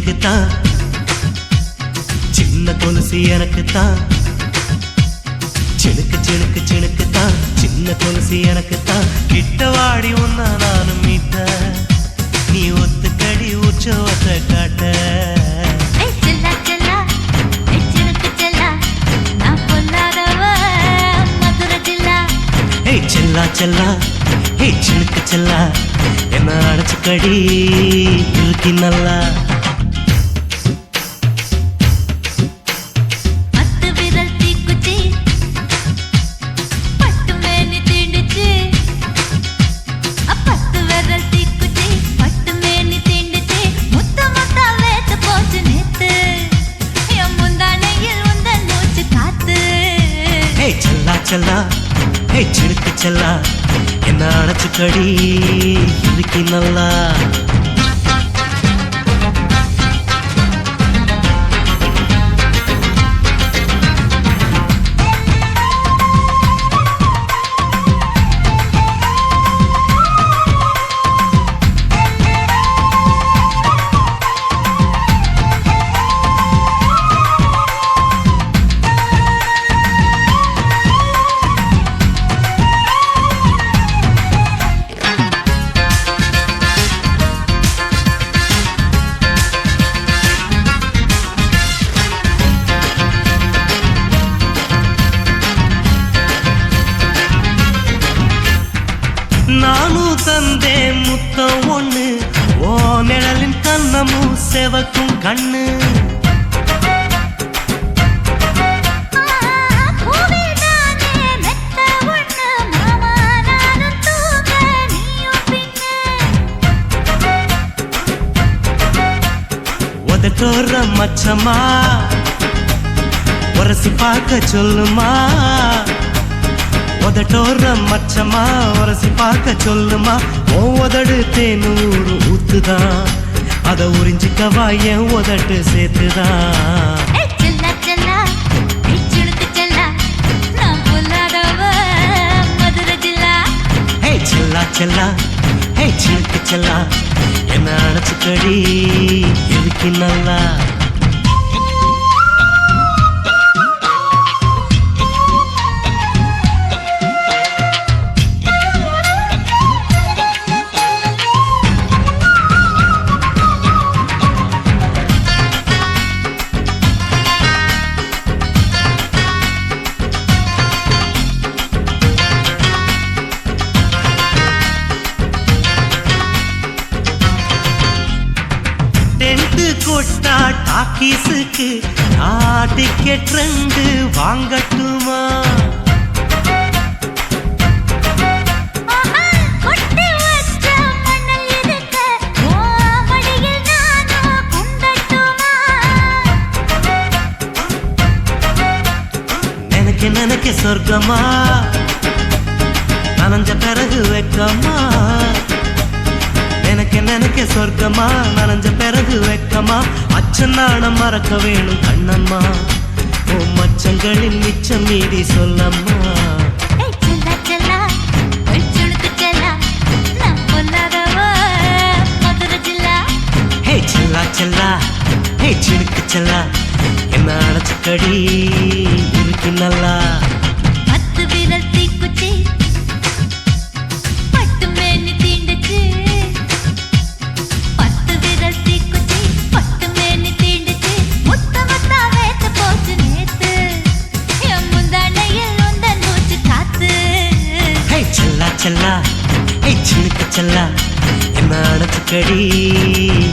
எனக்கு தான், சின்ன கொலுசு எனக்கு தான். சினுக்கு சினுக்கு சினுக்கு தான், சின்ன கொலுசு எனக்கு தான். கிட்ட வாடி உன்னா நானும் மீட்ட, நீ ஒத்துக்கடி உற்சவத்தை காட்ட. செல்லா செல்லா ஹே சினுக்கு செல்லா, என்ன அடைச்சுக்கடி இருக்கு நல்லா. செல்லா ஹே சினுக்கு செல்லா, என்ன அடைச்சுக்கடி இருக்கு நல்லா. நானும் தந்தே முத்தம் ஒண்ணு, ஓ நிழலின் கண்ணமும் செவக்கும் கண்ணு. உதட்டோர மச்சமா உரசி பார்க்க சொல்லுமா, உதட்டோர மச்சமா உரசி பார்க்க சொல்லுமா. உதடு தேனூறு ஊத்துதான், அத உறிஞ்சிக்கவா என் உதட்டு சேர்த்துதான். செல்லா செல்லா ஹே சினுக்கு செல்லா, என்ன அடைச்சுக்கடி இருக்கு நல்லா. கொட்டா டாக்கீஸுக்கு டிக்கெட் 2 வாங்கட்டுமா? நினைக்க நினைக்க சொர்க்கமா, நனைஞ்ச பிறகு வெக்கமா. எனக்கு நினைக்க சொர்க்கமா, நனைஞ்ச பிறகு வெக்கமா. அச்சநாணம் மறக்க வேணும் கண்ணம்மா, ஓ மச்சங்களின் மிச்சம் மீறி சொல்லம்மா. ஹே செல்லா செல்லா ஹே சினுக்கு செல்லா, என்ன அடைச்சுக்கடி இருக்கு நல்லா. செல்லா ஹே சினுக்கு செல்லா, என்ன அடைச்சுக்கடி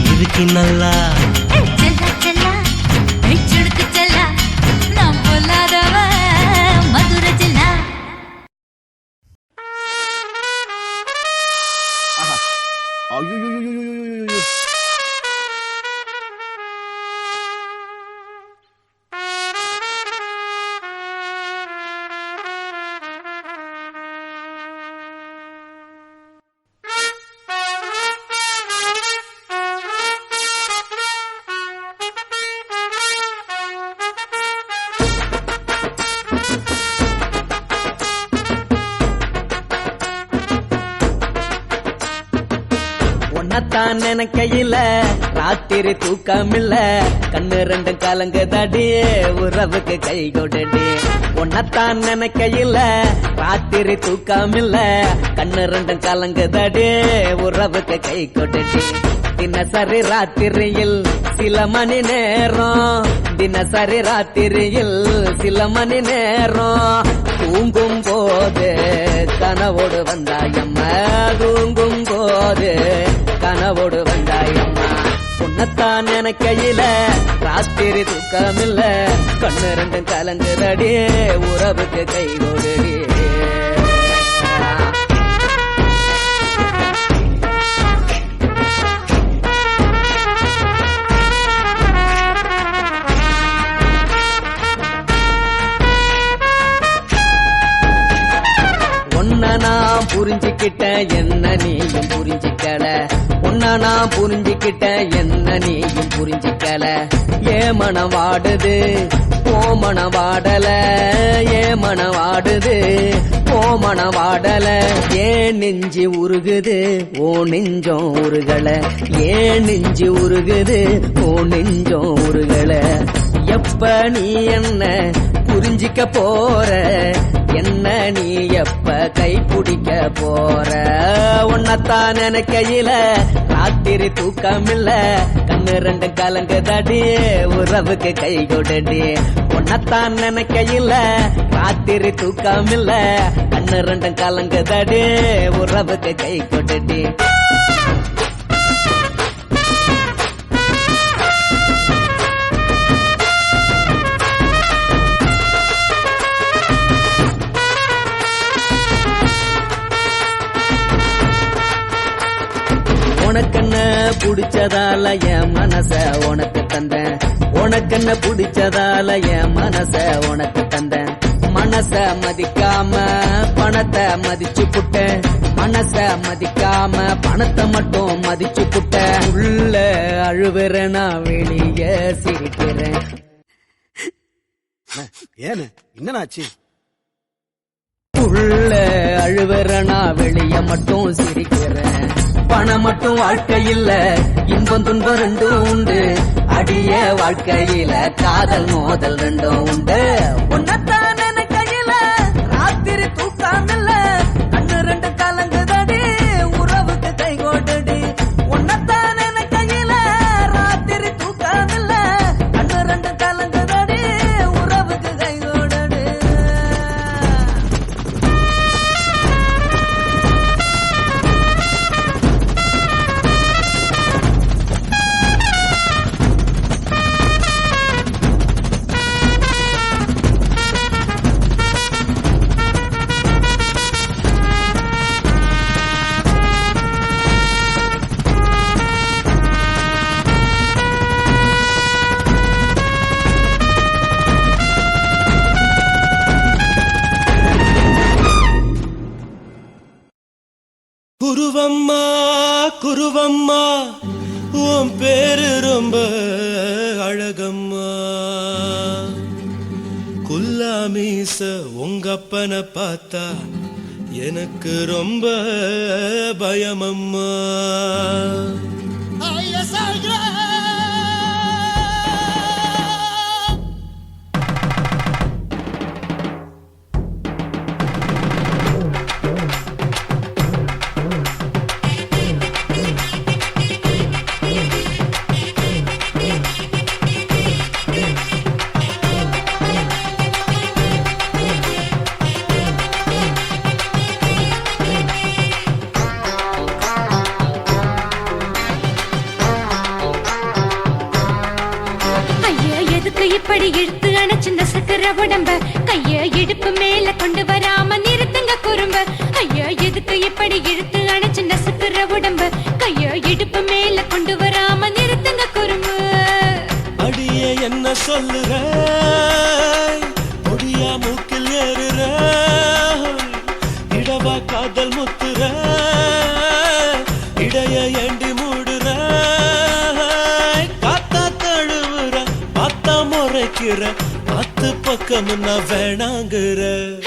இருக்கு நல்லா. உன்னத்தான் நினைக்கையில ராத்திரி தூக்கமில்ல கண்ணு ரெண்டும் கலங்குதடி உறவுக்கு கை கொடுடி உன்னத்தான் நினைக்கையில ராத்திரி தூக்கமில்ல கண்ணு ரெண்டும் கலங்குதடி உறவுக்கு கை கொடுடி தினசரி ராத்திரியில் சில மணி நேரம் தினசரி ராத்திரியில் சில மணி நேரம் தூங்கும் போது கனவோடு வந்தாயம்மா தூங்கும் போது கனவோடு வந்தாயம்மா உன்னத்தான் நினைக்கையில ராத்திரி தூக்கமில்ல கண்ணு ரெண்டும் கலங்குதடி உறவுக்கு கை கொடுடி நான் புரிஞ்சுக்கிட்டேன் என்ன நீயும் புரிஞ்சிக்கல உன்ன நான் புரிஞ்சுக்கிட்டேன் என்ன நீயும் புரிஞ்சிக்கல ஏ மனம் வாடுது ஓ மனம் வாடல ஏ மனம் வாடுது ஓ மனம் வாடல ஏன் நெஞ்சு உருகுது ஓ நெஞ்சம் உருகல ஏன் நெஞ்சு உருகுது ஓ நெஞ்சம் உருகல எப்ப நீ என்ன புரிஞ்சிக்க போற என்ன நீ எப்ப கை பிடிக்க போற உன்னத்தான் நினைக்கையில ராத்திரி தூக்கமில்ல கண்ணு ரெண்டும் கலங்குதடி உறவுக்கு கை கொடுடி உன்னத்தான் நினைக்கையில ராத்திரி தூக்கமில்ல கண்ணு ரெண்டும் கலங்குதடி உறவுக்கு கை கொடுடி உனக்கென்ன பிடிச்சதால என் மனச உனக்கு தந்தேன் உனக்கென்ன பிடிச்சதால என் மனச உனக்கு தந்தேன் மனச மதிக்காம பணத்தை மதிச்சு புட்டேன் மனச மதிக்காம பணத்தை மட்டும் மதிச்சு புட்டேன் உள்ள அழுவுறேன் நான் வெளிய சிரிக்கிறேன் ஏன்னு என்னன்னாச்சு உள்ள அழுவுறேன் நான் வெளிய மட்டும் சிரிக்கிறேன் பணம் மட்டும் வாழ்க்கையில இன்பம் துன்பம் ரெண்டும் உண்டு அடிய வாழ்க்கையில காதல் மோதல் ரெண்டும் உண்டு உன்னத்தான் நினைக்கையில ராத்திரி தூக்காமல்ல கண்ணு ரெண்டு கலங்குதடி உறவுக்கு கை கோட்டடி உன்னத்தான் நினைக்கையில ராத்திரி தூக்காமல்ல கண்ணு ரெண்டு கலங்குதடி உறவுக்கு கை கோட்டடி குருவம்மா குருவம்மா உன் பேரு ரொம்ப அழகம்மா குல்லாமீச உங்கப்பனை பார்த்தா எனக்கு ரொம்ப பயமம்மா இப்படி இழுத்து அணைச்சிருந்த சக்கர உடம்ப கைய இடுப்பு மேல கொண்டு வராம நிறுத்துங்க குறும்ப ஐயா எதுக்கு இப்படி இழுத்து அணைச்சிருந்த சக்கர உடம்ப கைய இடுப்பு மேல கொண்டு வராம நிறுத்துங்க குறும்பு அடிய என்ன சொல்லுற முடியா மூக்கில் ஏறுற இடவா காதல் முத்துற இடைய ஏண்டி மூடுற காத்தா தழுவுற பார்த்தா முறைக்கிற பத்து பக்கம் நான் வேணாங்குற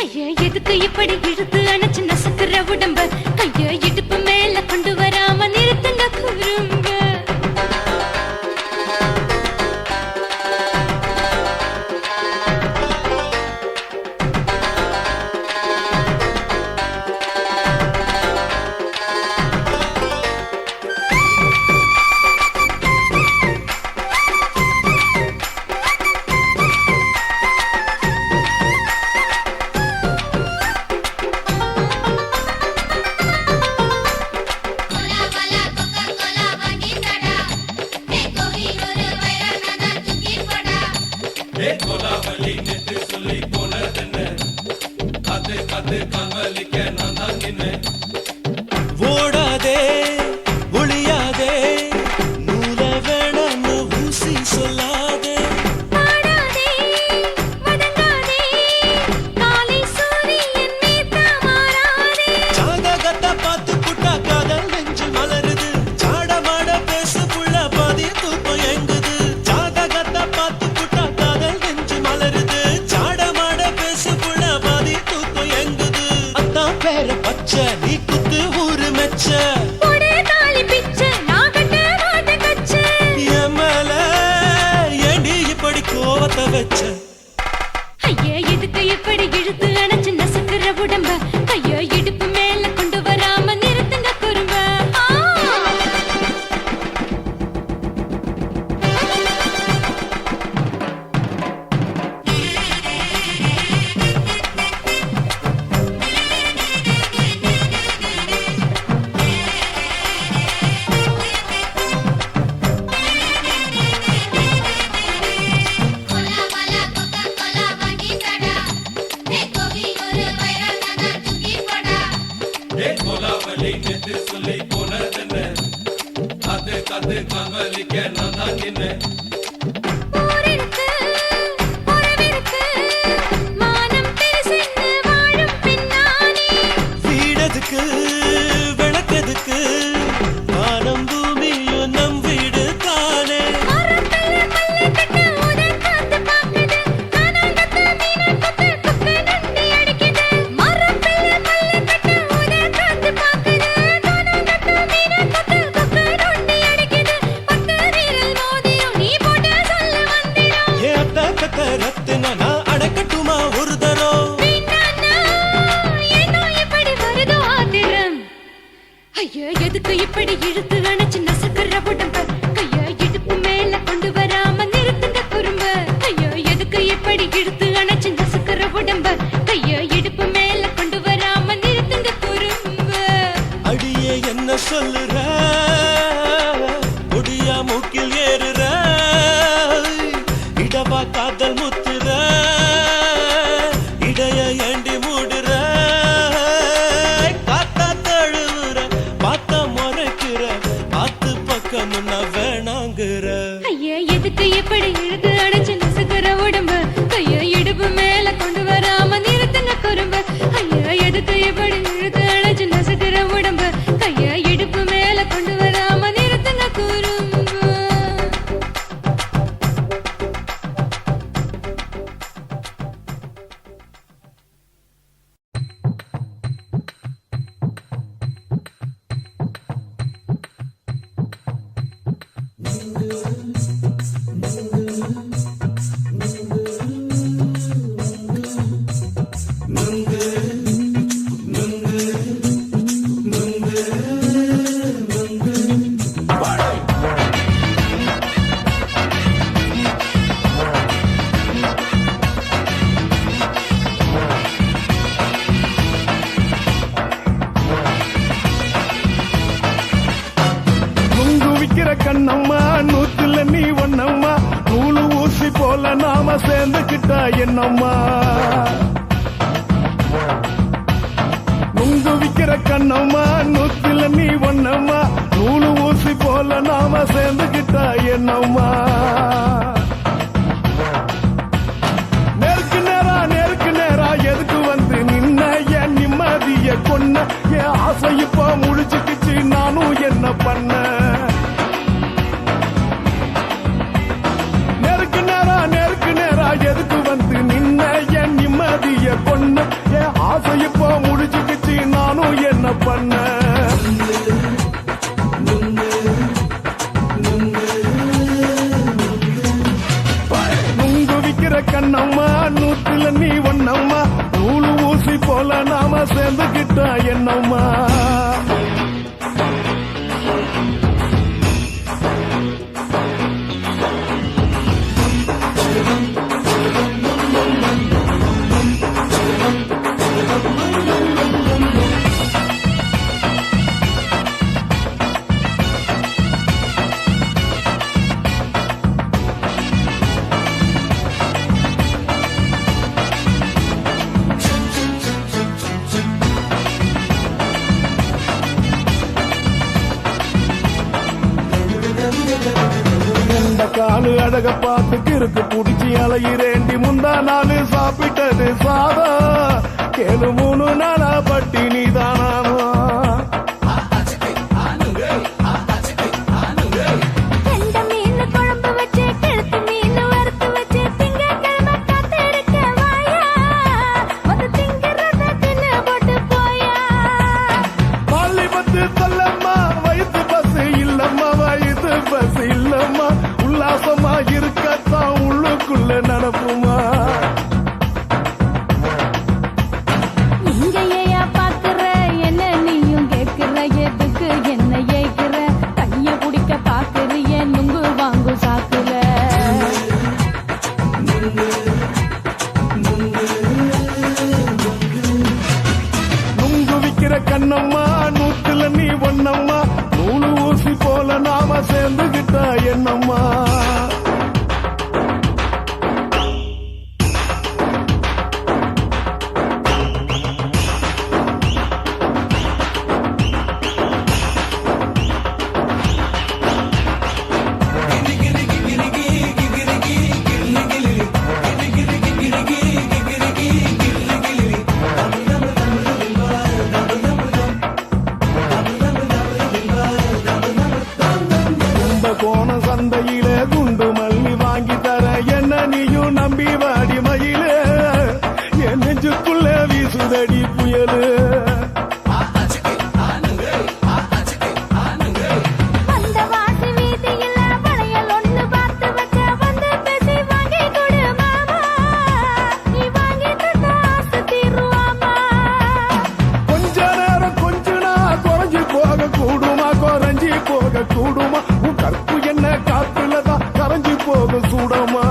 ஐயா எதுக்கு இப்படி இழுத்து அணைச்சு நசுக்குற உடம்ப கைய இடுப்பு மேல கொண்டு வராம நிறுத்துங்க குரு ஓடாதே ஒளியாதே நூல வேணான்னு ஊசி சொல்லாதே பாடாதே வதங்காதே காலை சூரியன் மீத மாறாதே ஜாதகத்தை பார்த்து புட்டா காதல் நெஞ்சு மலருது சாடமாட பேசு புள்ள பாதி தூக்கம் எங்குது ஜாதகத்தை பார்த்து புட்டா காதல் நெஞ்சு மலருது சாடமாட பேசு புள்ள பாதி தூக்கம் எங்குது அத்தான் பேர பச்சை நீ குத்து ஊரு மெச்ச போடே தாலி பிச்சை நான் கட்ட மாட்ட கச்சை என் மேல ஏண்டி இப்படி கோவத்தை வச்ச ஐயா எதுக்கு இப்படி இழுத்து அணைச்சு நசுக்குற உடம்ப கைய இடுப்பு மேல கொண்டு வராம நிறுத்துங்க குறும்ப போரிருக்கு உறவிருக்கு மானம் பேசின்னு வாழும் பின்னானே வீடதுக்கு விளக்கதுக்கு வானம் பூமியும் நம் வீடு தானே மரத்துல மல்லி கட்டு உதன் காத்து பாக்குது கானாங்கத்து மீனா கொத்து கொக்கு நண்டி அடிக்குது மரத்துல மல்லி கட்டு உதன் காத்து பாக்குது கானாங்கத்து மீனா கொத்து கொக்கு நண்டி அடிக்குது பத்து வீரல் மோதியும் நீ போட்டு சொல்ல வந்திடும் ஏ அத்த கத்த ரத்தின நான் அடக்கட்டுமா ஒரு தரம் வீணானா ஏனோ இப்படி வருதோ ஆத்திரம் ஐயா எதுக்கு இப்படி இழுத்து அணைச்சு நசுக்குற உடம்ப கைய இடுப்பு மேல கொண்டு வராம நிறுத்துங்க குறும்ப ஐயா எதுக்கு இப்படி இழுத்து அணைச்சு நசுக்குற உடம்ப கைய இடுப்பு மேல கொண்டு வராம நிறுத்துங்க குறும்ப அடியே என்ன சொல்லுற முடியா மூக்கில் ஏறுற இடவா காதல் முத்துற இடைய ஏண்டி மூடுற காத்தா தழுவுற பார்த்த முறைக்கிற பார்த்து பக்கம் வேணாங்குற ஐயா எதுக்கு இப்படி இழுத்து அணைச்சு நசுக்குற உடம்ப கைய இடுப்பு மேல கொண்டு வராம நிறுத்துங்க குறும்ப ஐயா எதுக்கு இப்படி இழுத்து அணைச்சு நசுக்குற உடம்ப கைய இடுப்பு மேல கொண்டு வராம நிறுத்துங்க குறும்ப நுங்கு விக்கிற கண்ணம்மா நூத்துல நீ ஒண்ணம்மா நூலு ஊசி போல நாம சேர்ந்துக்கிட்டா என்னம்மா நுங்கு விக்கிற கண்ணம்மா நூத்துல நீ ஒண்ணம்மா நூலு ஊசி போல நாம சேர்ந்துக்கிட்டா என்னம்மா நேருக்கு நேரா எதுக்கு வந்து நின்ன என் நிம்மதிய கொன்ன என் ஆசை இப்ப முழிச்சுக்கிச்சு நானும் என்ன பண்ண நேருக்கு நேரா எதுக்கு வந்து நின்ன என் நிம்மதிய கொன்ன என் ஆசை இப்ப முழிச்சுக்கிச்சு நானும் என்ன பண்ண நுங்கு விக்கிற கண்ணம்மா நூத்துல நீ ஒண்ணம்மா நூலு ஊசி போல நாம சேர்ந்துக்கிட்டா என்னம்மா நாள் அழக பார்த்து கிறுக்கு புடிச்சு அலையிறேண்டி முந்தா நாள் சாப்பிட்டது சாதா கேளு 3 நாளா பட்டினி தானானோ கெண்ட மீன் குழம்பு வச்சு கெளுத்து மீன் வறுத்து வச்சு திங்கட்கிழமை காத்திருக்க வாயா வந்து திங்கிறத தின்னு போட்டு போயா பள்ளி பத்து சொல்லம்மா வயிற்று பஸ் இல்லம்மா வயிற்று பஸ் இல்லம்மா உல்லாசமா இருக்கத்தான் உள்ளுக்குள்ள நடப்புமா இங்க ஏயா பாக்குற என்ன நீயும் கேக்குற எதுக்கு என்ன ஏக்குற கைய பிடிக்க பாக்குறிய நுங்கு வாங்கு சாக்குற நுங்கு விக்கிற கண்ணம்மா நூத்துல நீ ஒண்ணம்மா நூலு ஊசி போல நாம சேர்ந்துகிட்டா என்னம்மா கும்பகோணம் சந்தையில குண்டு மல்லி வாங்கி தர என்ன நீயும் நம்பி வாடி மயில என் நெஞ்சுக்குள்ள வீசுதடி புயலு அந்த வாசி வீதியில வளையல் ஒண்ணு பார்த்து வச்ச வந்து பேசி வாங்கி கொடு மாமா நீ வாங்கி தந்த ஆசை தீருவாமா கொஞ்ச நேரம் கொஞ்ச நான் குறைஞ்சு போக கூடுமா குறைஞ்சி போக கூடுமா உன் கற்பு என்ன காத்துலதான் கரைஞ்சு போக சூடமா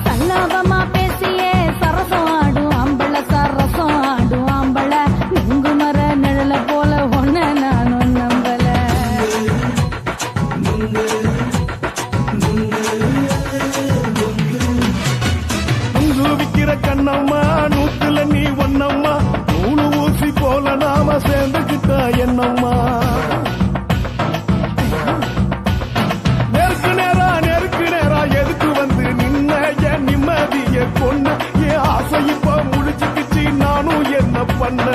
சல்லாபமா பேசியே சரசம் ஆடும் ஆம்பள சரசம் ஆடும் ஆம்பள நுங்கு மர நிழல போல ஒன்ன நானும் நம்பல நுங்கு விக்கிற கண்ணம்மா நூத்துல நீ ஒண்ணம்மா நூலு ஊசி போல நாம சேர்ந்துகிட்டா என்னம்மா நெருக்கு நேரா எதுக்கு வந்து நின்ன என் நிம்மதிய கொன்ன என் ஆசை இப்ப முடிச்சுக்கிச்சு நானும் என்ன பண்ண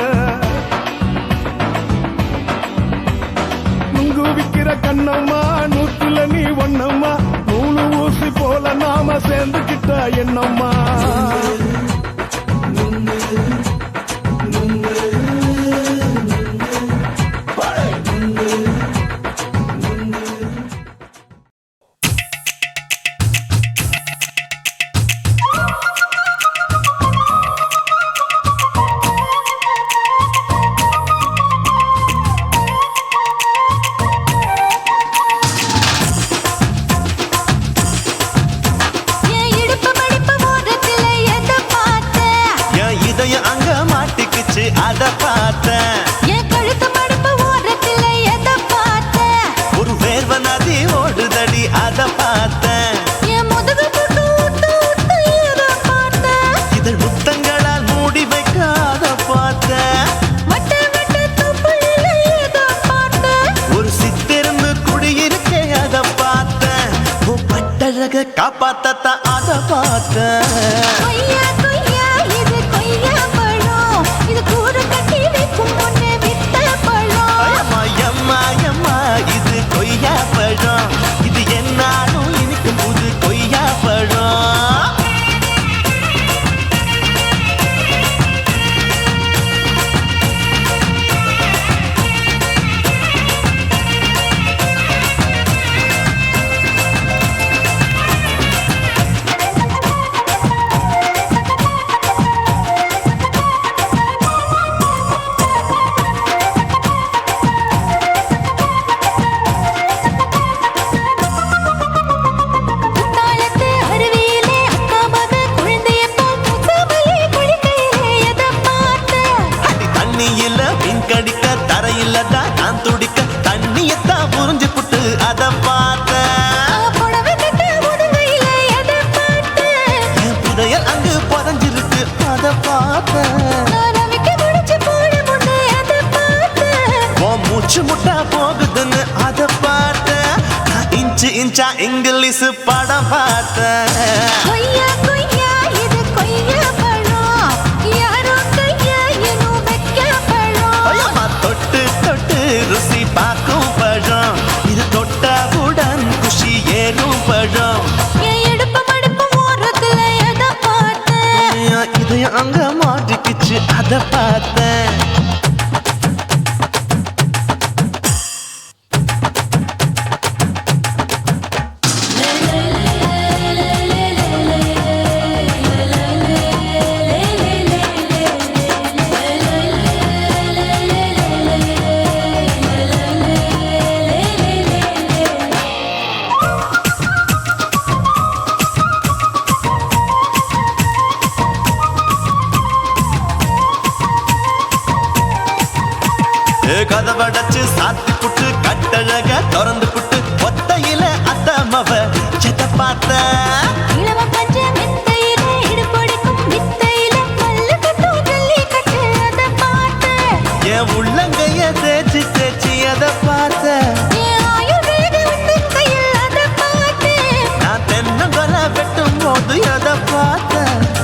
நுங்கு விக்கிற கண்ணம்மா நூத்துல நீ ஒண்ணம்மா நூலு ஊசி போல நாம சேர்ந்துகிட்டா என்னம்மா என் இடுப்பு மடிப்பு ஓரத்துல எதை பார்த்த என் இதயம் அங்க மாட்டிக்கிச்சு அத பார்த்தேன் என் கழுத்து மடிப்பு ஓரத்துல எதை பார்த்த ஒரு வேர்வ நதி ஓடுதடி அத பார்த்தேன் என் முதுகு போட்டு விட்டு விட்டு எதை பார்த்த இதழ் முத்தங்களால் மூடி வைக்க அத பார்த்தேன் வட்ட வட்ட தொப்புளில எதை பார்த்த ஒரு சித்திருந்து குடியிருக்கே அத பார்த்தேன் உன் பட்டழக காப்பாத்தத்தான் அத பார்த்தேன் கொய்யா கொய்யா இது கொய்யா பழம் இது கூடு கட்டி வைக்கும் முன்னே வித்த பழம் அம்மா எம்மா எம்மா இது கொய்யா பழம் இது என்னாலும் எனக்கு புது கொய்யா பழம் குத்தாலத்து அருவியிலே அக்கா மக குழந்தைய போல் முசாமலே குளிக்கையிலே எதை பார்த்த அடி தண்ணியில மீன் கடிக்க தரையில தான் நான் துடிக்க தண்ணியத்தான் புரிஞ்சு புட்டு அத பார்த்தேன் புடவை கட்ட முதுகையிலே எதை பார்த்த என் புதையல் அங்கு புதஞ்சிருக்கு அத பார்த்தேன் நான் அவிக்க முடிச்சு போட முன்னே எதை பார்த்த உன் மூச்சு முட்டா போகுதுன்னு அத பார்த்தேன் இன்ச்சா இங்கிலீஷ் படம் பார்த்தேன். கொய்யா கொய்யா இது கொய்யா பழம் யாரோ கையா இன்னும் வைக்க பழம் ஐயம்மா, தொட்டு தொட்டு ருசி பார்க்கும் பழம் இது தொட்டவுடன் குஷி ஏறும் பழம். என் இடுப்பு மடுப்பு ஓரத்துல எதை பார்த்தேன் இது அங்க மாட்டிக்கிச்சு அத பார்த்தேன். கதவடைச்சு சாத்தி புட்டு கட்டழக திறந்து புட்டு ஒத்தையில அத்தமவ செத்த பார்த்த. இளவ பஞ்ச மெத்தையில இடுப்பொடிக்கும் வித்தையில மல்லு கட்டும் ஜல்லி கட்டு அதை பார்த்தேன் என் உள்ளங்கைய தேய்ச்சி தேய்ச்சி அத பார்த்த. என் ஆயுர்வேத உந்தன் கையில் அதை பார்த்தேன் நான் தென்னங்கொலை வெட்டும் போது அத பார்த்த.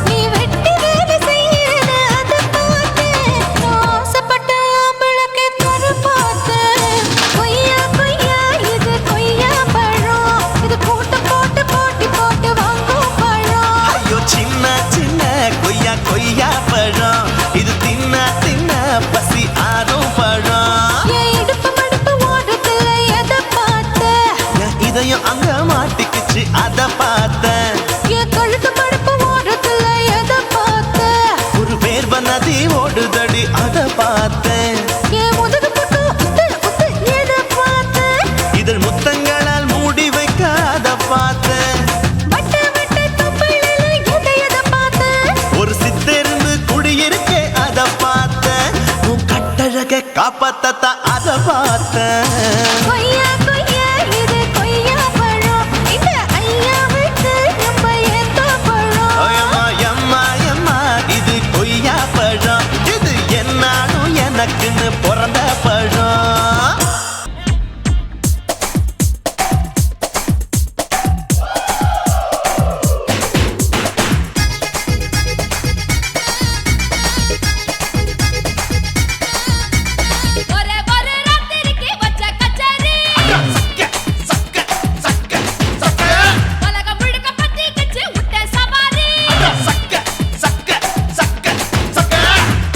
நீ வெட்டி வேலை செய்யறத அதை பார்த்தேன் ஆசைப்பட்ட ஆம்பளுக்கு தர பார்த்தேன். கொய்யா கொய்யா இது கொய்யா பழம் இது போட்டு போட்டு போட்டி போட்டு வாங்கும் பழம் ஐயோ சின்ன சின்ன கொய்யா கொய்யா பழம் இது தின்ன தின்ன பசி ஆறும் பழம். என் இடுப்பு மடுப்பு ஓரத்துல எதை பார்த்தேன் என் இதயம் அங்க மாட்டிக்கிச்சு அத பார்த்தேன். என் கழுத்து மடுப்பு ஓரத்துல எதை பார்த்தேன் ஒரு வேர்வ நதி ஓடுதடி அத பார்த்தேன். என் முதுகு புட்டு உத்து உத்து எதை பார்த்தேன் இதழ் முத்தங்களால் மூடி வைக்க அத பார்த்தேன். வட்ட வட்ட தொப்பையில எதை பார்த்தேன் ஒரு சித்தெரும்பு குடியிருக்கே அத பார்த்தேன். உன் கட்டழக காப்பாத்தத்தா அத பார்த்தேன். கொய்யா கொய்யா இது கொய்யா பழம் இந்த ஐயா விட்டு நம்ம ஏத்த பழம் ஐயம்மா, எம்மா, எம்மா, இது கொய்யா பழம் இது என்னாலும் எனக்குன்னு பிறந்த பழம். ஒரே ஒரே ராத்திரிக்கு வச்ச கச்சேரி உலகம் முழுக்க பத்திக்கிச்சு விட்ட சவாரி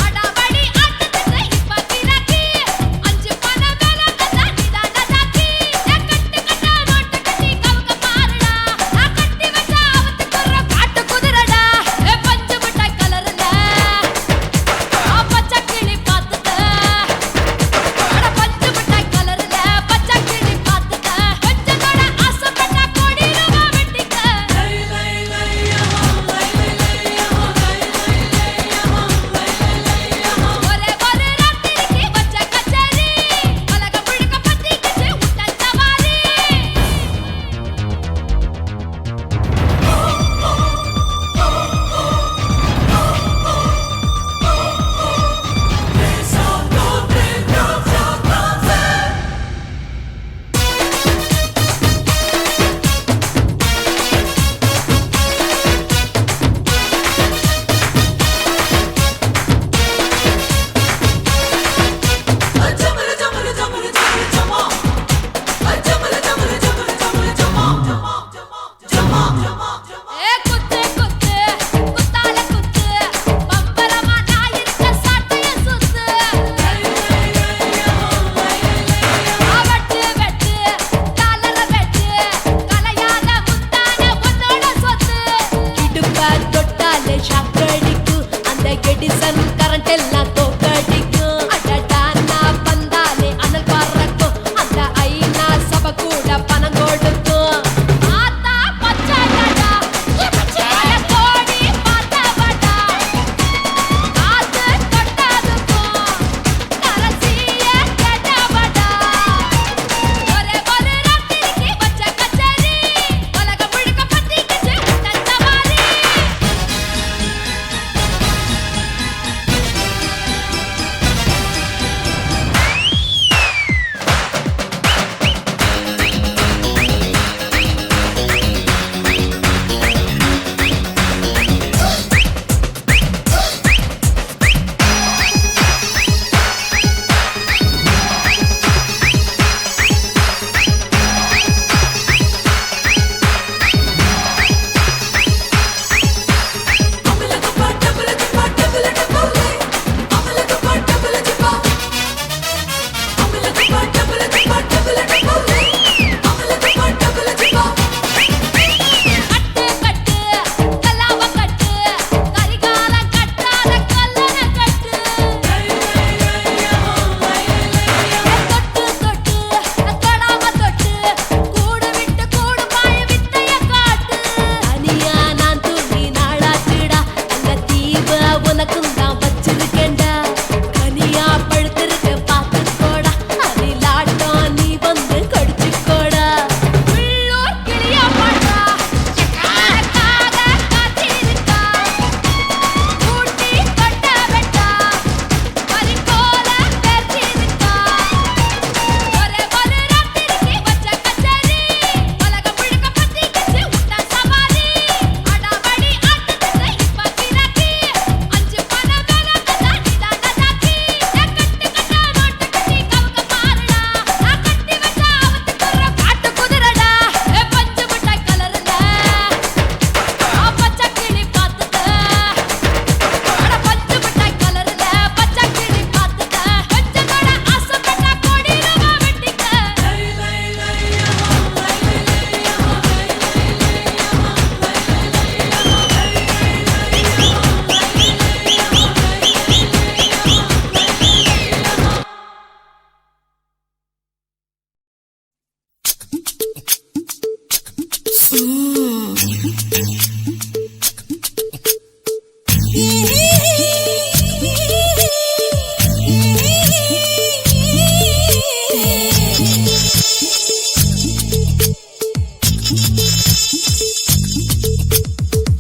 அடாவடி ஆட்டத்துக்கு இப்ப கிராக்கி அஞ்சு பண வேலை கதா நிதான தாக்கி கட்டு கட்டா நோட்டு கட்டி கவுக்க பாருடா நான் கட்டி வச்சா அவத்துக்குற காட்டு குதிரடா பஞ்சு மிட்டாய் கலர்ல பச்சை கிளி பார்த்துக்க அட பஞ்சு மிட்டாய் கலர்ல பச்சை கிளி பார்த்துக்க கொஞ்சம் கூட ஆசைப்பட்டா கோடி ரூபா வெட்டிக்க ஒரே ஒரே ராத்திரிக்கு வச்ச கச்சேரி உலகம் முழுக்க பத்திக்கிச்சு விட்ட சவாரி குத்து குத்து குத்தால குத்து பம்பரமா நான் இருக்க சாட்டைய சுத்து வெட்டு வெட்டு டாலர வெட்டு கலையாத முத்தான பொண்ணோட சொத்து இடுப்ப தொட்டாலே ஷாக் அடிக்கும் அந்த எடிசன் கரண்ட் எல்லாம் தோக்கடிக்கும் அடடா நான் வந்தாலே அனல் பறக்கும் அந்த ஐநா சபை கூட பணம் கொடுக்கும் ஆத்தா பச்சைடா கோடி பார்த்தவடா காத்து தொட்டதுக்கும் கரசிய கேட்டவடா ஒரே ஒரே ராத்திரிக்கு வச்ச கச்சேரி உலகம் முழுக்க பத்திக்கிச்சு விட்ட சவாரி உனக்கும் தான் வச்சிருக்கேன்டா கனியா பழுத்திருக்க பார்த்துக்கோடா அதிலாட்டம் நீ வந்து கடிச்சுக்கோடா உள்ளூர் கிளியா பாடுறா காக காத்திருக்கா ஊட்டி கொட்ட வெட்டா பறிக்கோல பெற்றிருக்கா ஒரே ஒரு ராத்திரிக்கு வச்ச கச்சேரி உலக முழுக்க பத்திக்கிச்சு விட்டா சவாரி அடாவடி ஆட்டத்துக்கு இப்ப கிராக்கி அஞ்சு பண வேலை கதா நீதான் நதாக்கி கட்டு கட்டா நோட்டு கட்டி கவுக்க பாருடா நான் கட்டி வச்ச அவத்துக்குற காட்டு குதிரடா பஞ்சு மிட்டாய் கலர்ல பச்சை கிளி பார்த்துக்க அட பஞ்சு மிட்டாய் கலர்ல பச்சை கிளி பார்த்துக்க கொஞ்சத்தோட ஆசைப்பட்டா கோடி ரூபா வெட்டிக்க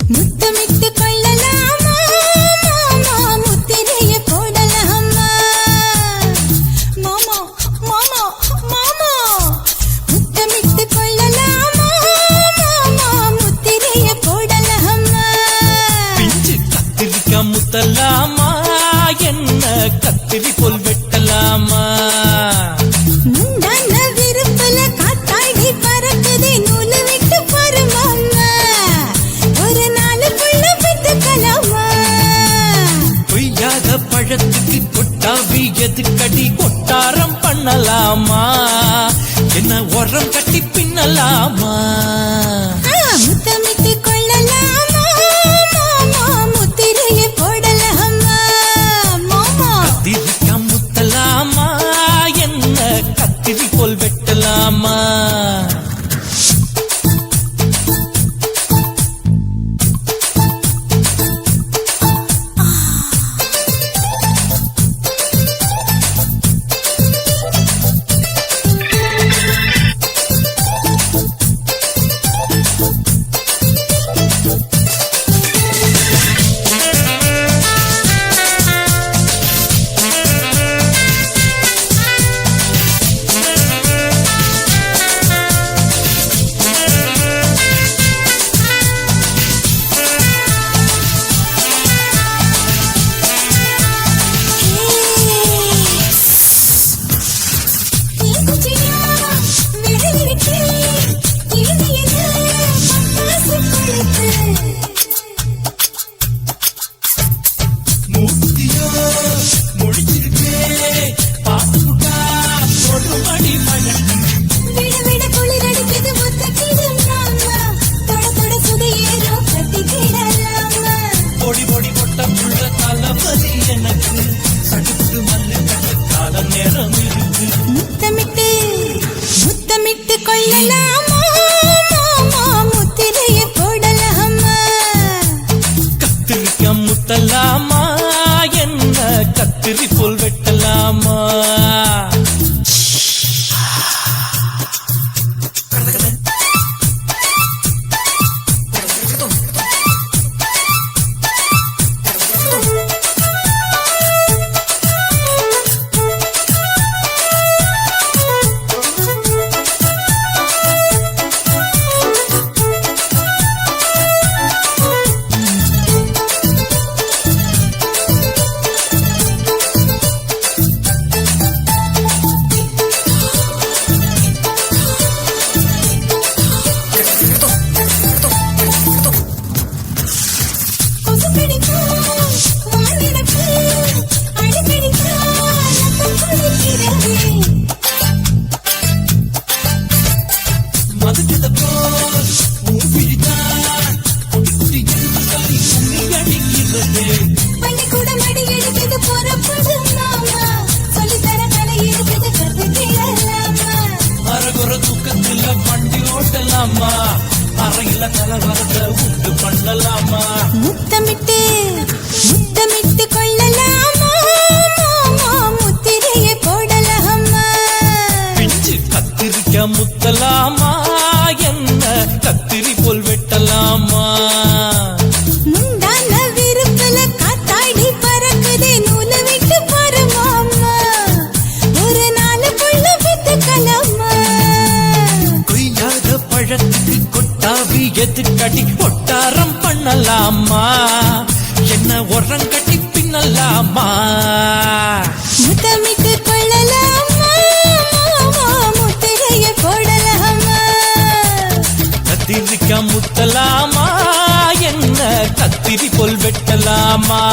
முத்தமிட்டு கொள்ளலாமா மாமா முத்திரைய போடலாமா மாமா மாமா மாமா முத்தமிட்டு கொள்ளலாமா மாமா முத்திரைய போடலாமா பிஞ்சு கத்திரிக்கா முத்தலாமா என்ன கத்திரி போல் வெட்டலாமா முந்தான விருப்பல காத்தாடி பறக்குதே நூலு விட்டு பாரு மாமா ஒரு நாளுக்குள்ள பெத்துக்கலாமா பொய்யாத பழத்துக்கு கொட்டாவி எதுக்கடி கொட்டாரம் பண்ணலாமா என்ன உரம் கட்டி பின்னலாமா முத்தமிட்டு கொள்ளலாமா மாமா முத்திரைய போடலாமா மாமா கத்திரிக்கா முத்தலாமா என்ன கத்திரி போல் வெட்டலாமா எதுக்கடி ஒட்டாரம் பண்ணலாமா என்ன உரங்கட்டி பின்னலாமா முத்தமிட்டு கொள்ளலாமா முத்திரையை போடலாமா கத்திரிக்கா முத்தலாமா என்ன கத்திரி போல் வெட்டலாமா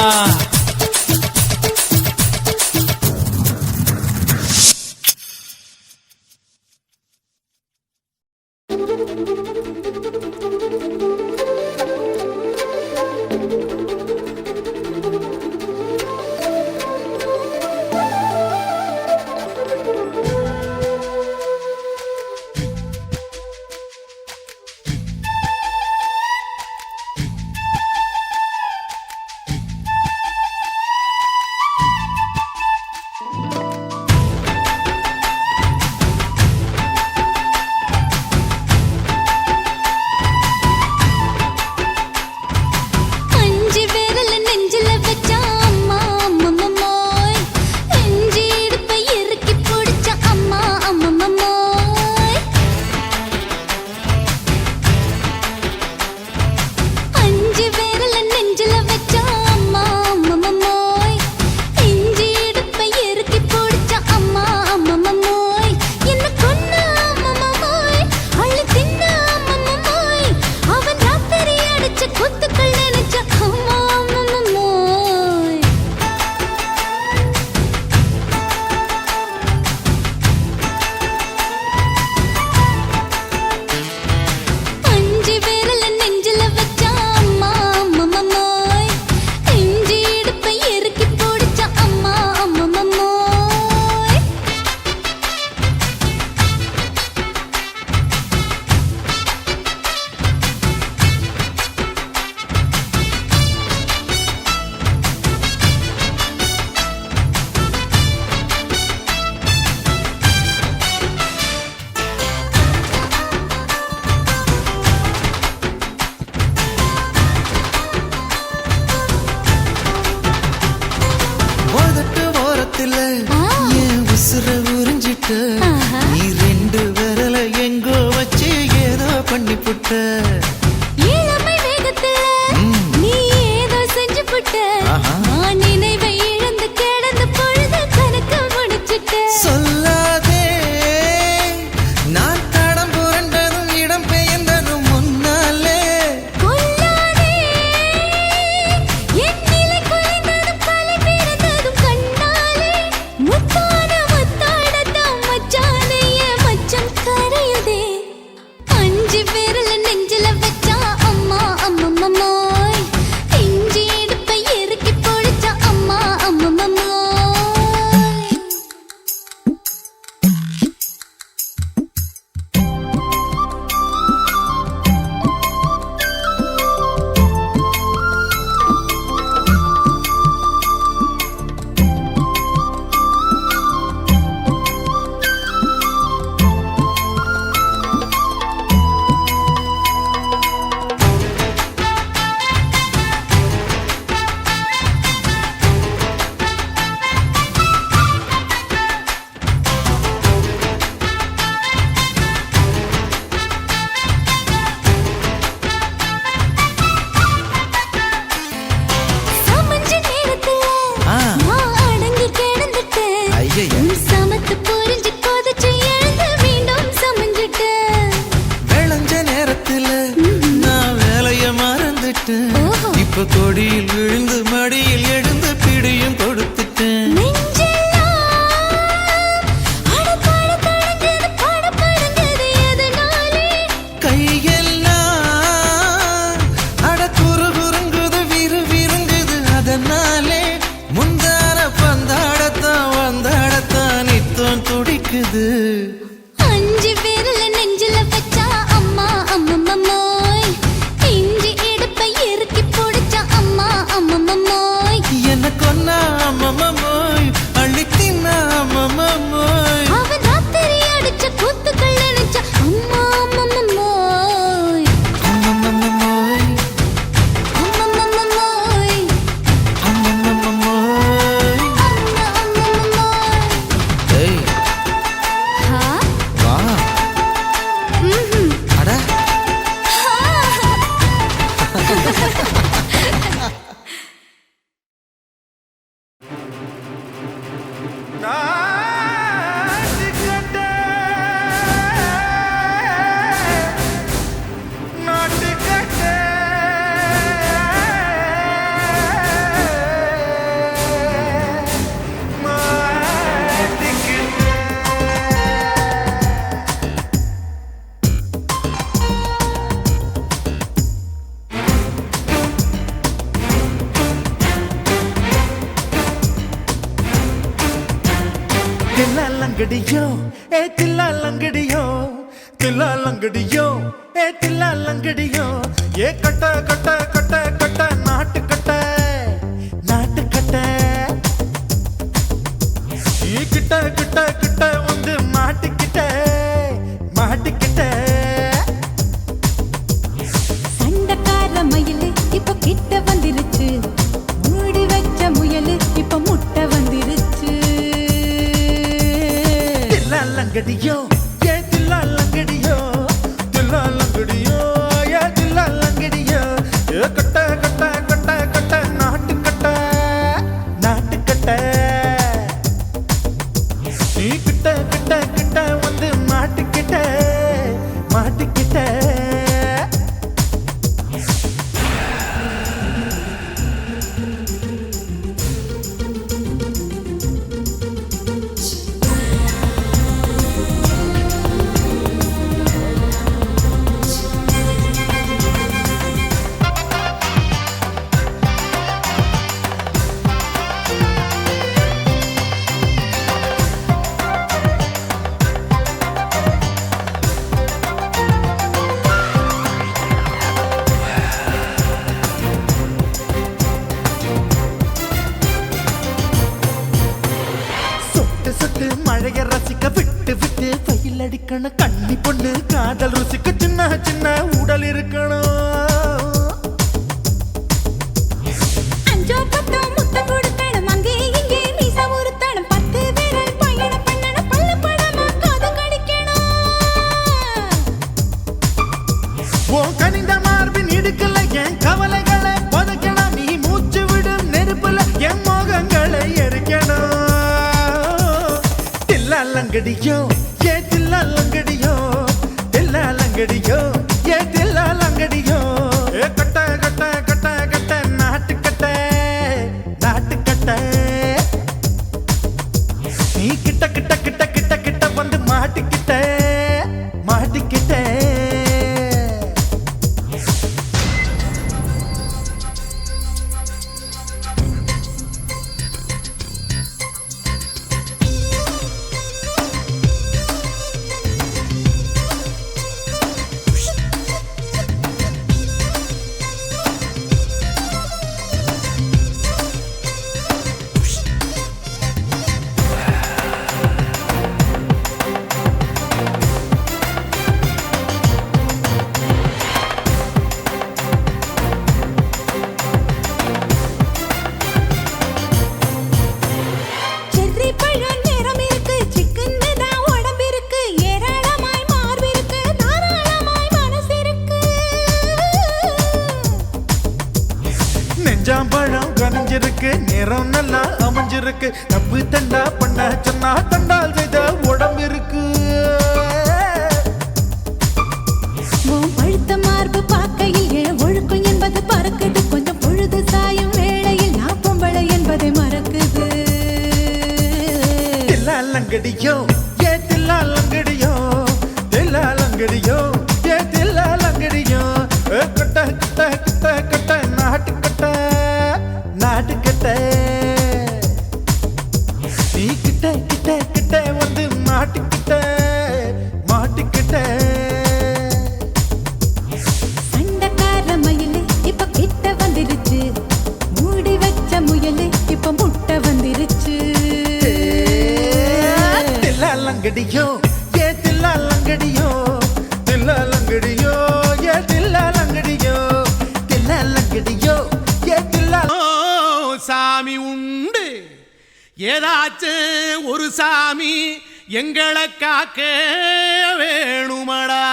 அஞ்சு விரல நெஞ்சில வச்சா அம்மா அம்மம்மோய் நெஞ்சு இடுப்பை இறுக்கி பிடிச்ச அம்மா அம்மம்மோய் அஞ்சு விரல நெஞ்சில வச்சா அம்மா அம்மம்மோய் நெஞ்சு இடுப்பை இறுக்கி பிடிச்ச அம்மா அம்மம்மோய் என்ன கொன்ன அம்மம்மோய் அள்ளி தின்ன அம்மம்மோய் அவன் ராத்திரி அடிச்ச குத்துக்கள் நினைச்ச அம்மா அம்மம்மோய் அஞ்சு விரல நெஞ்சில வச்சா அம்மா அம்மம்மோய் நெஞ்சு இடுப்பை இறுக்கி பிடிச்ச அம்மா அம்மம்மோய் உதட்டு ஓரத்துல என் உசுர உறிஞ்சிட்ட ஆஹா. நீ ரெண்டு விரல எங்கோ வச்சு ஏதோ பண்ணி புட்ட இளமை வேகத்துல நீ ஏதோ செஞ்சு புட்ட நான் நினைவை இழந்து கிடந்த பொழுது கணக்கு முடிச்சிட்ட சொல்லாதே நான் தடம் புரண்டதும் இடம் பெயர்ந்ததும் முன்னாலே கொல்லாதே என் நிலை குலைந்ததும் கலை பிறந்ததும் கண்ணாலே முத்தான முத்தாடத்தான் மச்சானைய மச்சம் கரையுதே அஞ்சு விரல நெஞ்சில வச்சா அம்மா அம்மம்மோய் நெஞ்சு இடுப்பை இறுக்கி பிடிச்ச அம்மா அம்மம்மோய் சமஞ்ச நேரத்துல நான் அடங்கி கிடந்துட்டேன் ஐயையே. உன் சமத்து புரிஞ்சு கொதிச்சு எழுந்து மீண்டும் சமஞ்சிட்டேன் விளைஞ்ச நேரத்துல நான் வேலைய மறந்துட்டேன் ஓஹோ. இப்ப கொடியில் விழுந்து மடியில் எழுந்து பிடியும் கொடுத்துட்டேன் நெஞ்செல்லாம் அடப்பாட தடஞ்சது படபடங்குது எதனாலே கையெல்லாம் அட குறு குறுங்குது விறு விருங்குது அதனாலே முந்தான பந்தாடத்தான் வந்தாடத்தான் நித்தம் துடிக்குது அஞ்சு விரல நெஞ்சில வச்சா அம்மா அம்மம்மோய் நெஞ்சு இடுப்பை இறுக்கி பிடிச்ச அம்மா அம்மம்மோய் என்ன கொன்னா அம்மம்மோய் அள்ளி தின்னா அம்மம்மோய் அவன் ராத்திரி அடிச்ச குத்துக்கள் நினைச்ச அம்மா அம்மம்மோய் அம்மம்மோய் அம்மம்மோய் அம்மம்மோய் அம்மா அம்மம்மோய் ஏய் ஹா வா ம்ஹும் அட ஹா தில்லாலங்கடியோ ஏ தில்லாலங்கடியோ தில்லாலங்கடியோ ஏ தில்லாலங்கடியோ ஏ கட்ட கட்ட கட்ட கட்ட நாட்டு கட்ட நாட்டு கட்ட நீ கிட்ட கிட்ட கிட்ட வந்து மாட்டிக்கிட்ட மாட்டிக்கிட்ட சண்டக்கார மயிலு இப்ப கிட்ட வந்துருச்சு மூடி வச்ச முயலு இப்ப முட்டை வந்துருச்சு தில்லாலங்கடியோ ஏ தில்லாலங்கடியோ தில்லாலங்கடியோ ஏ தில்லாலங்கடியோ ஏ கட்ட கட்ட கட்ட கட்ட நாட்டு கட்ட நாட்டு கட்ட நீ கிட்ட கிட்ட கிட்ட வந்து மாட்டிக்கிட்ட மாட்டிக்கிட்ட சொட்டு சொட்டு மழைய ரசிக்க விட்டு விட்டு வெயில் அடிக்கணும் கண்ணி பொண்ணு காதல் ருசிக்க சின்ன சின்ன உடல் இருக்கணும் அஞ்சோ பத்தோ முத்தம் கொடுக்கணும் அங்கே இங்கே மீச உருத்தணும் 10 விரல் பயணம் பண்ணணும் பல்ல படமா காது கடிக்கணும் உன் கனிந்த மார்பின் இடுக்கல என் கவலைகளை புதைக்கணும் நீ மூச்சு விடும் நெருப்புல என் மோகங்களை எரிக்கணும் தில்லாலங்கடியோ ஏ தில்லாலங்கடியோ தில்லாலங்கடியோ ஏ தில்லாலங்கடியோ ஏ கட்ட கட்ட கட்ட கட்ட நாட்டு கட்ட நாட்டு கட்ட நீ கிட்ட கிட்ட கிட்ட கிட்ட கிட்ட வந்து மாட்டிக்கிட்ட மாட்டிக்கிட்ட செர்ரி பழம் நிறம் இருக்கு சிக்கன்னு தான் உடம்பு இருக்கு ஏராளமாய் மார்பு இருக்கு தாராளமாய் மனசு இருக்கு நெஞ்சாம்பழம் கனிஞ்சிருக்கு நிறம் நல்லா அமைஞ்சிருக்கு தப்பு தண்டா பண்ண சொன்னா தண்டால் செய்த உடம்பு இருக்கு உன் பழுத்த மார்பு பார்க்கையில் என் ஒழுக்கம் என்பது பறக்குது கொஞ்சம் பொழுது சாயும் வேளையில் நான் பொம்பளை என்பதை மறக்குது தில்லாலங்கடியோ ஏ தில்லாலங்கடியோ தில்லாலங்கடியோ ஏ தில்லாலங்கடியோ ஏ கட்ட கட்ட கட்ட கட்ட நாட்டு கட்ட நாட்டு கட்ட நீ கிட்ட கிட்ட கிட்ட வந்து மாட்டிக்கிட்ட மாட்டிக்கிட்ட சண்டக்கார மயிலு இப்ப கிட்ட வந்துருச்சு மூடி வச்ச முயலு இப்ப முட்டை வந்துருச்சு தில்லாலங்கடியோ ஏ தில்லாலங்கடியோ தில்லாலங்கடியோ ஏ தில்லாலங்கடியோ தில்லாலங்கடியோ ஏ தில்லா சாமி உண்டு ஏதாச்சும் ஒரு சாமி எங்களை காக்க வேணுமடா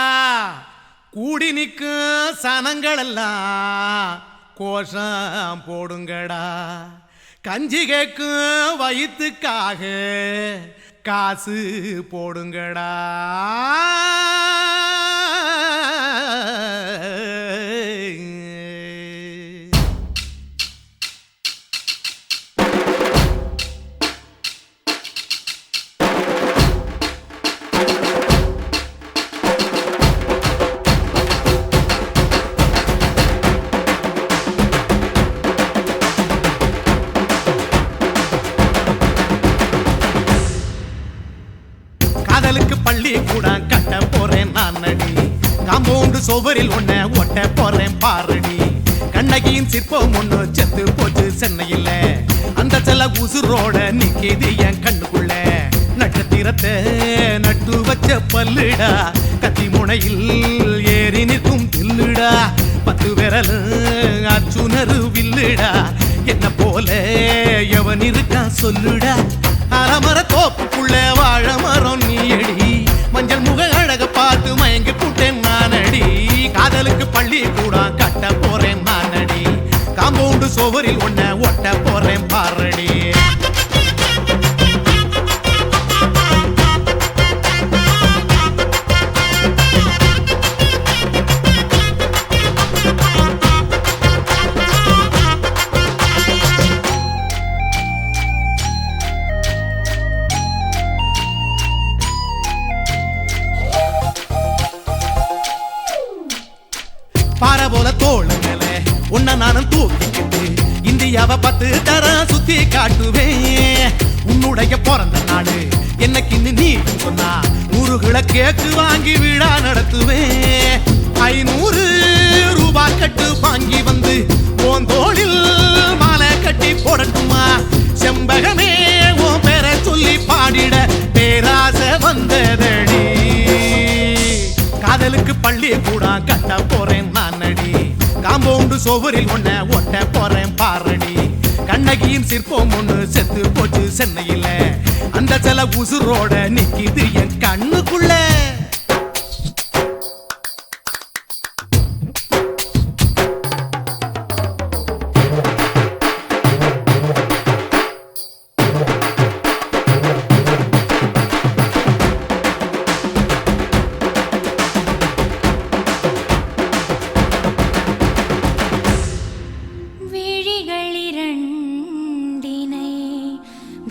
கூடி நிற்கும் சனங்களெல்லாம் கோஷம் போடுங்கடா கஞ்சி கேக்கும் வயிற்றுக்காக காசு போடுங்கடா பள்ளிக்கூடம் கட்ட போறேன் நான் அடி காம்பவுண்டு சுவரில் ஒன்ன ஒட்ட போறேன் பாரடி கண்ணகியின் சிற்பம் ஒண்ணு செத்து போச்சு சென்னையில அந்த செல்ல உசுரோட நிக்கிது என் கண்ணுக்குள்ள நட்சத்திரத்தை நட்டு வச்ச பல்லுடா கத்தி முனையில் ஏறி நிற்கும் தில்லுடா 10 விரல் அச்சுணரு வில்லுடா என்ன போல எவன் இருக்கா சொல்லுடா அலமர தோப்புக்குள்ள வாழ மரம் நீயடி மஞ்சள் முக அழக பார்த்து மயங்கி கூட்டேன் நானடி காதலுக்கு பள்ளி கூட கட்ட போறேன் நானடி காம்பவுண்டு சுவரில் ஒன்ன ஒட்ட போறேன் பாரடி பாறை போல தோளு மேல உன்ன நானும் தூக்கிக்கிட்டு இந்தியாவை 10 தரம் சுத்தி காட்டுவேன் உன்னுடைய பிறந்த நாடு என்னைக்கு நீ சொன்னா 100 கிலோ கேக்கு வாங்கி விழா நடத்துவேன் 500 ரூபாய் கட்டு வாங்கி வந்து உன் தோளில் மாலை கட்டி போடட்டுமா செம்பகமே உன் பேரை சொல்லி பாடிட பேராசை வந்ததடி காதலுக்கு பள்ளி கூட கட்ட போறேன் நானடி காம்பவுண்டு சுவரில் ஒன்ன ஒட்ட போறேன் பாரடி கண்ணகியின் சிற்பம் ஒண்ணு செத்து போச்சு சென்னையில அந்த சில உசுரோட நிக்கிது என் கண்ணுக்குள்ள விழிகளிரண்டினை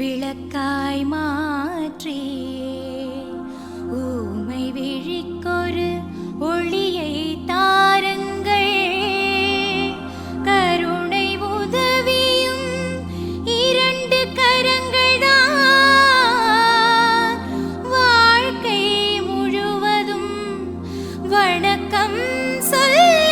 விளக்காய் மாற்றி ஊமை விழிக்கொரு ஒளியை தாருங்கள் கருணை உதவியும் 2 கரங்கள்தான் வாழ்க்கை முழுவதும் வணக்கம் சொல்லுங்கள்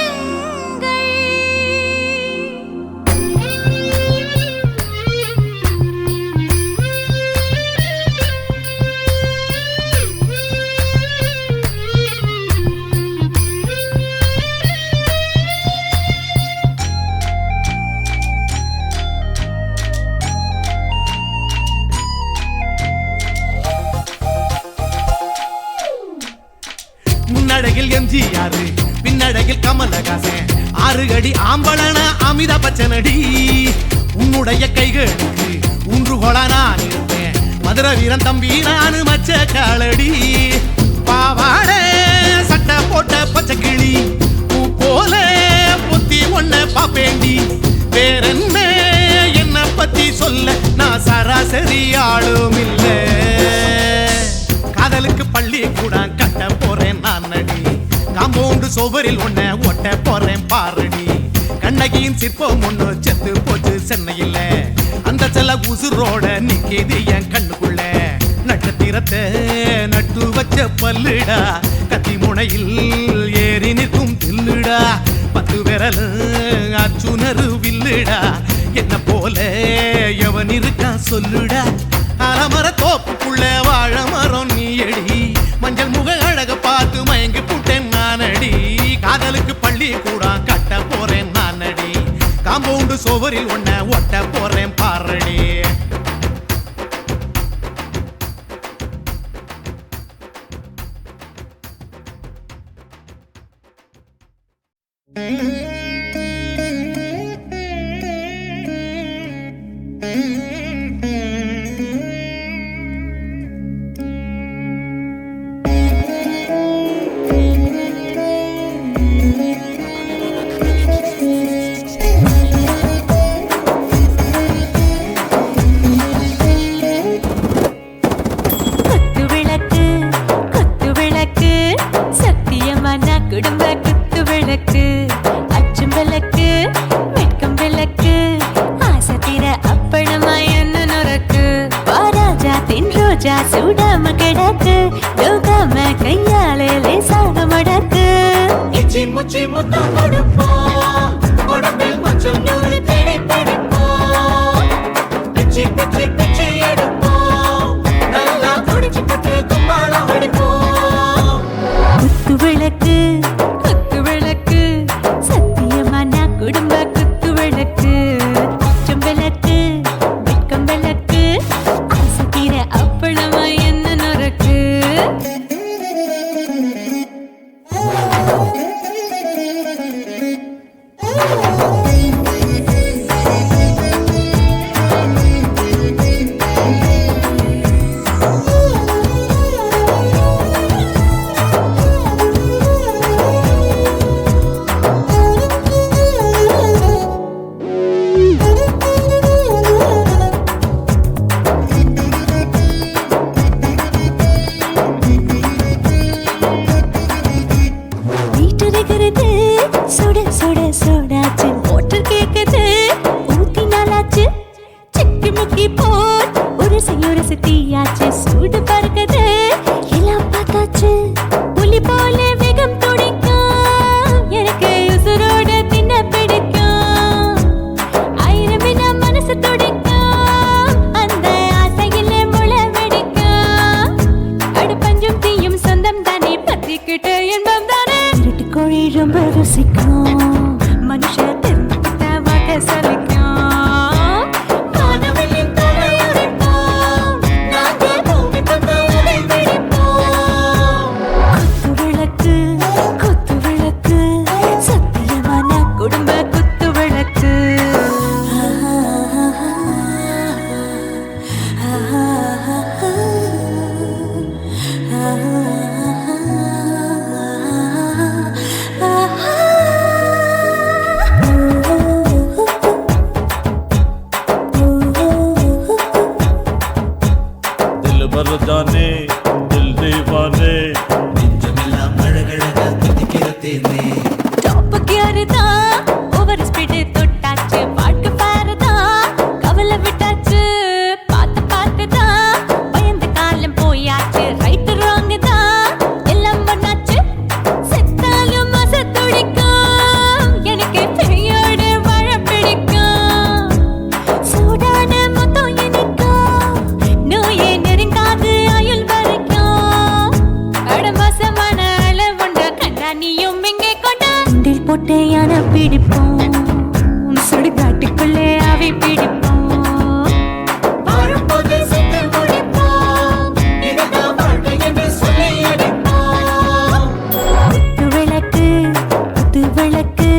முன்னழகில் எம்ஜிஆர் பின்னழகில் கமலஹாசன் 6 அடி ஆம்பளன அமிதாப் பச்சனடி உன்னுடைய கைகளுக்கு ஊன்றுகோலா நான் இருப்பேன் மதுரை வீரன் தம்பி நான் மச்ச காலடி பாவாட சட்டை போட்ட பச்சை கிளி பூ போல பொத்தி ஒன்ன பாப்பேண்டி வேறென்ன என்ன பத்தி சொல்ல நான் சராசரி ஆளும் இல்ல காதலுக்கு பள்ளி கூட கட்ட போறேன் நானடி காம்பவுண்டு சுவரில் ஒன்ன ஒட்ட போறேன் பாரடி கண்ணகியின் சிற்பம் ஒண்ணு செத்து போச்சு சென்னையில அந்த செல்ல உசுரோட நிக்கிது என் கண்ணுக்குள்ள நட்சத்திரத்தை நட்டு வச்ச பல்லுடா கத்தி முனையில் ஏறி நிற்கும் தில்லுடா 10 விரல் அச்சுணரு வில்லுடா என்ன போல எவன் இருக்கா சொல்லுடா அலமர தோப்புக்குள்ள வாழ மரம் நீயடி மஞ்சள் முக அழக பார்த்து மயங்கி புட்டேன் நானடி காதலுக்கு பள்ளி கூட கட்ட போறேன் நானடி காம்பவுண்டு சுவரில் ஒன்ன ஒட்ட போறேன் பாரடி ரோஜா சூடாம கிடக்கு யோகாம கையாலே லேசாக மடக்கு இச்சி முச்சி முத்தம் கொடுப்போம் உடம்பில் மச்சம் நூறு தேடி பிடிப்போம் பிச்சி பிச்சி பிச்சி எடுப்போம் நல்லா குடிச்சு பட்டு கும்பாலம் அடிப்போம் குத்து விளக்கு சத்தியமான குடும்ப குத்து விளக்கு பச்சம் விளக்கு வெட்கம் விளக்கு ஆசைக்கிற அப்பளமா என்ன நொறுக்கு வீட்டிருக்கிறது சுட சுட சுடாச்சு மோட்டர் கேக்குது ஊத்தி நாளாச்சு சிக்கி முக்கி போல் உரசி தீயாச்சு சூடு பறக்குது எல்லாம் பார்த்தாச்சு புலி போல வேகம் துடிக்கும் எனக்கு உசுரோட தின்ன பிடிக்கும் ஆயிரம் வினா மனசு துடிக்கும் அந்த ஆசையில முளை வெடிக்கும் அடுப்பஞ்சும் தீயும் சொந்தம் தானே பத்திக்கிட்டு என்பம் தானே இருட்டு கோழி ரொம்ப ருசிக்கும் மனுஷ தெரிஞ்சுக்கிட்ட வாக்க சலிக்கும் வானவெளியின் தலையுரைப்போம் நாங்கள் பூமி பந்து அதை வெடிப்போம் குத்து விளக்கு சத்தியமான குடும்ப குத்து விளக்கு दिल भर जाने दिल दीवाने நெஞ்சமெல்லாம் அழகழகா துடிக்கிறதேனே டாப் கியர் தான் ஓவர் ஸ்பீடு தொட்டாச்சு பாட்டு பாருதான் கவலை விட்டாச்சு பார்த்து தான் பயந்து காலம் போயாச்சு ரைட் ராங் தான் எல்லாம் பண்ணாச்சு செத்தாலும் மச துடிக்கும் எனக்கு பெரியோடு வாழ பிடிக்கும் சூடான மொத்தம் எனக்கும் நோயே நெருங்காது ஆயுள் வரைக்கும் கடமசமான அளவுண்ட கண்டானியும் இங்கே கொண்டா உண்டில் போட்டு யானை பிடிப்போம் சுடுகாட்டுக்குள்ளே அவை பிடிப்போம் வாழும்போது செத்து முடிப்போம் இதுதான் வாழ்க்கை என்று சொல்லி அடிப்போம் குத்து விளக்கு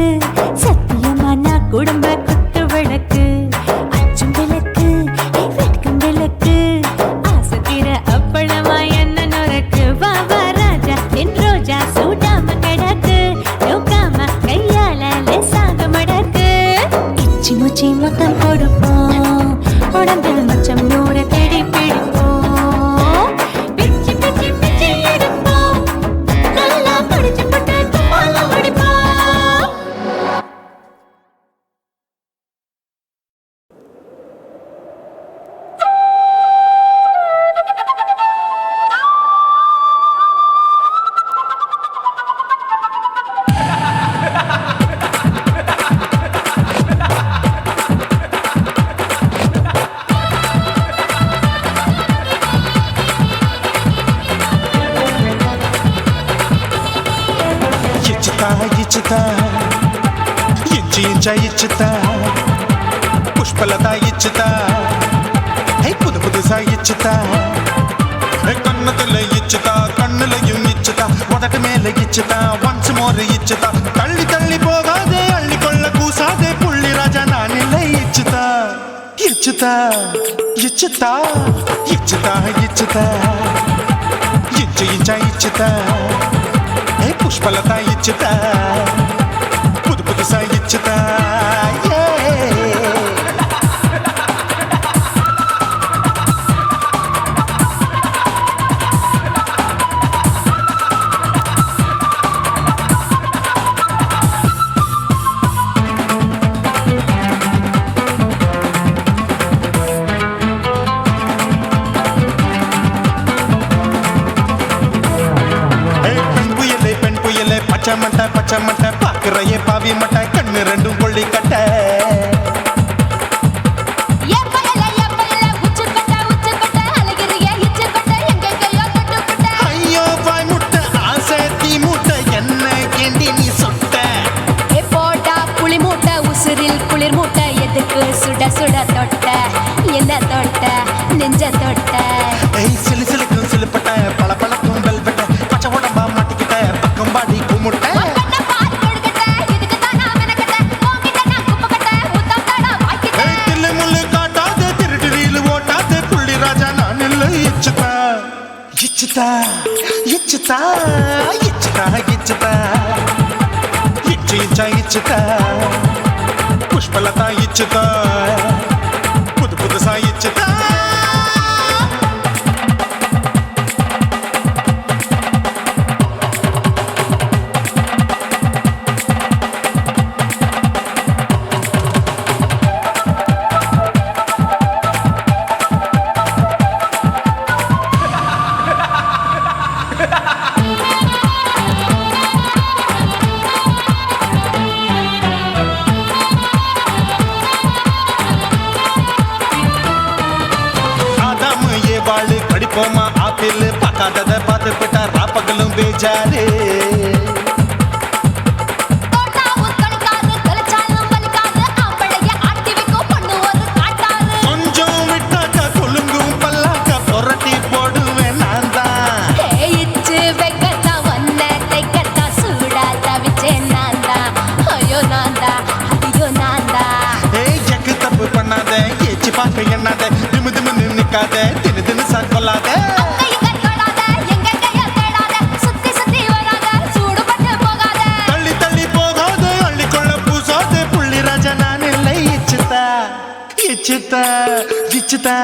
சத்தியமான குடும்ப குத்து விளக்கு அச்சும் விளக்கு வெட்கம் விளக்கு ஆசைக்கிற அப்பளமா என்ன நொறுக்கு வா வா ராஜா என் ரோஜா சூடாம கிடக்கு யோகாம கையால லேசாக மடக்கு இச்சி முச்சி மொத்தம் கொடுப்போம் உடம்பில் மச்சம் நூறு தேடி பிடிப்போம் பிச்சி பிச்சி பிச்சி எடுப்போம் நல்லா படிச்சு பட்டு கும்பாலம் அடிப்போம் ఇచ్చుతా ఇచ్చుతా పుష్పలత ఇచ్చుతా புது புதுசா இச்சுதா கண்ணத்துல இச்சுதா கண்ணுலையும் இச்சுதா உதட்டு மேல இச்சுதா ஒன்ஸ் மோர் இச்சுதா தள்ளி தள்ளி போகாதே அள்ளி கொள்ள கூசாதே புள்ளி ராஜா நான் இல்லை இச்சுதா இச்சுதா இச்சுதா இச்சுதா இச்சுதா இஞ்சா இச்சுதா புஷ்பலதா இச்சுதா புது புதுசா இச்சுதா பச்சை மட்டை பாக்குறையே பாவி மட்டை கண்ணு ரெண்டும் கொள்ளி கட்ட ஐயோ பாய் முட்டை ஆசை தீ முட்டை என்ன கேண்டி நீ சொட்ட புளி மூட்டை உசுரில் குளிர் மூட்டை எதுக்கு சுட சுட தொட்ட என்ன தொட்ட நெஞ்ச தொட்ட ஏய் சிலு சிலுக்கும் சிலுப்பட்ட பல பழக்கும் வெல்வெட்ட பச்சை உடம்பா மாட்டிக்கிட்ட பக்கம் பாடி குமுட்ட ஏய் தில்லு முள்ளு காட்டாத திருட்டு ரீலு ஓட்டாத புள்ளி ராஜா நான் இல்லை இச்சுதா இச்சுதா இச்சுதா இச்சுதா இச்சுதா இச்சு இச்சா இச்சுதா புஷ்பலதா இச்சுதா புது புதுசா இச்சுதா வாழு படிப்போமா ஆப்பிள் பார்க்காதத பார்த்து விட்டா ராப்பகலும் பேஜாரு கொஞ்சம் விட்டாக்க கொலுங்கும் பல்லாக்க புரட்டி போடுவேன் நான் தான் ஏய் ஜக்கு தப்பு பண்ணாத ஏச்சு பார்க்க எண்ணாத திமு திமு நிக்காத தினு தினு சாக்கொள்ளாத தள்ளி தள்ளி போகாத அள்ளிக்கொள்ள பூசாத புள்ளி ராஜா நான் இல்லை இச்சுதா இச்சுதா இச்சுதா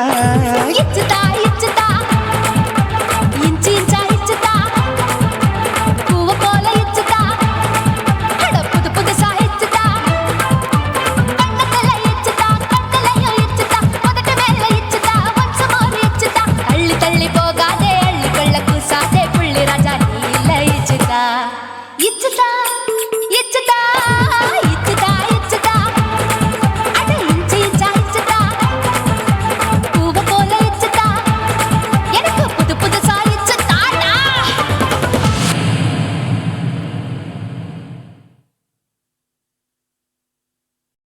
இச்சுதா இச்சுதா